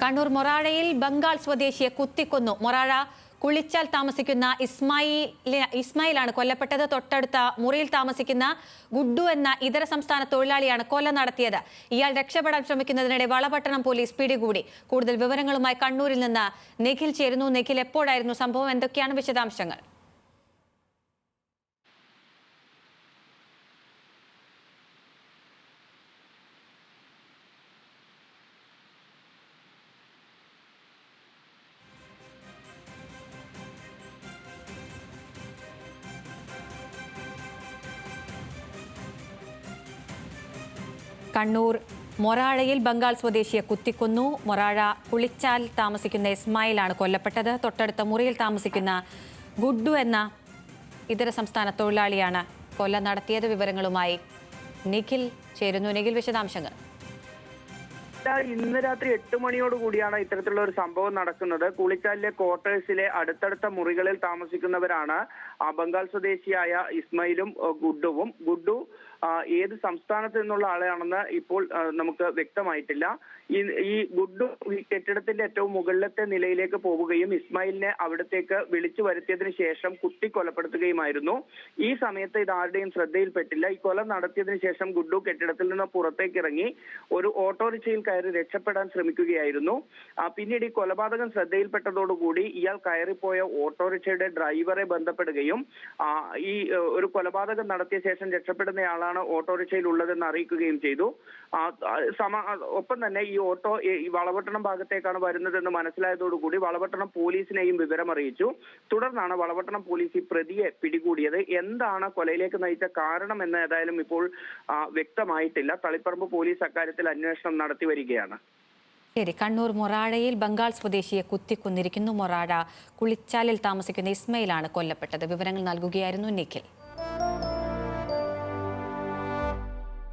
കണ്ണൂർ മൊറാഴയിൽ ബംഗാൾ സ്വദേശിയെ കുത്തിക്കൊന്നു. മൊറാഴ കുളിച്ചാൽ താമസിക്കുന്ന ഇസ്മായിലാണ് കൊല്ലപ്പെട്ടത്. തൊട്ടടുത്ത മുറിയിൽ താമസിക്കുന്ന ഗുഡ്ഡു എന്ന ഇതര സംസ്ഥാന തൊഴിലാളിയാണ് കൊല നടത്തിയത്. ഇയാൾ രക്ഷപ്പെടാൻ ശ്രമിക്കുന്നതിനിടെ വളപട്ടണം പോലീസ് പിടികൂടി. കൂടുതൽ വിവരങ്ങളുമായി കണ്ണൂരിൽ നിന്ന് നിഖിൽ ചേരുന്നു. നിഖിൽ, എപ്പോഴായിരുന്നു സംഭവം? എന്തൊക്കെയാണ് വിശദാംശങ്ങൾ? കണ്ണൂർ മൊറാഴയിൽ ബംഗാൾ സ്വദേശിയെ കുത്തിക്കൊന്നു. മൊറാഴ കുളിച്ചാൽ താമസിക്കുന്ന ഇസ്മായിലാണ് കൊല്ലപ്പെട്ടത്. തൊട്ടടുത്ത മുറിയിൽ താമസിക്കുന്ന ഗുഡ്ഡു എന്ന ഇതര സംസ്ഥാന തൊഴിലാളിയാണ് കൊല നടത്തിയത്. വിവരങ്ങളുമായി നിഖിൽ ചേരുന്നു. നിഖിൽ, വിശദാംശങ്ങൾ. ഇന്ന് രാത്രി 8 മണിയോടുകൂടിയാണ് ഇത്തരത്തിലുള്ള ഒരു സംഭവം നടക്കുന്നത്. കുളിച്ചാലിലെ ക്വാർട്ടേഴ്സിലെ അടുത്തടുത്ത മുറികളിൽ താമസിക്കുന്നവരാണ് ബംഗാൾ സ്വദേശിയായ ഇസ്മായിലും ഗുഡ്ഡുവും. ഗുഡ്ഡു ഏത് സംസ്ഥാനത്ത് നിന്നുള്ള ആളാണെന്ന് ഇപ്പോൾ നമുക്ക് വ്യക്തമായിട്ടില്ല. ഈ ഗുഡ്ഡു ഈ കെട്ടിടത്തിന്റെ ഏറ്റവും മുകളിലത്തെ നിലയിലേക്ക് പോവുകയും ഇസ്മായിലിനെ അവിടത്തേക്ക് വിളിച്ചു വരുത്തിയതിനു ശേഷം കുത്തി കൊലപ്പെടുത്തുകയുമായിരുന്നു. ഈ സമയത്ത് ഇത് ആരുടെയും ശ്രദ്ധയിൽപ്പെട്ടില്ല. ഈ കൊല നടത്തിയതിനു ശേഷം ഗുഡ്ഡു കെട്ടിടത്തിൽ നിന്ന് പുറത്തേക്ക് ഇറങ്ങി ഒരു ഓട്ടോറിക്ഷയിൽ കയറി രക്ഷപ്പെടാൻ ശ്രമിക്കുകയായിരുന്നു. പിന്നീട് ഈ കൊലപാതകം ശ്രദ്ധയിൽപ്പെട്ടതോടുകൂടി ഇയാൾ കയറിപ്പോയ ഓട്ടോറിക്ഷയുടെ ഡ്രൈവറെ ബന്ധപ്പെടുകയും ഈ ഒരു കൊലപാതകം നടത്തിയ ശേഷം രക്ഷപ്പെടുന്നയാളാണ് ഓട്ടോറിക്ഷയിൽ ഉള്ളതെന്ന് അറിയിക്കുകയും ചെയ്തു. ഒപ്പം തന്നെ ഈ ഓട്ടോ വളപട്ടണം ഭാഗത്തേക്കാണ് വരുന്നതെന്ന് മനസ്സിലായതോടുകൂടി വളപട്ടണം പോലീസിനെയും വിവരം അറിയിച്ചു. തുടർന്നാണ് വളപട്ടണം പോലീസ് ഈ പ്രതിയെ പിടികൂടിയത്. എന്താണ് കൊലയിലേക്ക് നയിച്ച കാരണം എന്ന് ഏതായാലും ഇപ്പോൾ വ്യക്തമായിട്ടില്ല. തളിപ്പറമ്പ് പോലീസ് അക്കാര്യത്തിൽ അന്വേഷണം നടത്തി വരികയാണ്. ശരി, കണ്ണൂർ മൊറാഴയിൽ ബംഗാൾ സ്വദേശിയെ കുത്തിക്കൊന്നിരിക്കുന്നു. മൊറാഴ കുളിച്ചാലിൽ താമസിക്കുന്ന ഇസ്മയിലാണ് കൊല്ലപ്പെട്ടത്. വിവരങ്ങൾ നൽകുകയായിരുന്നു നിഖിൽ.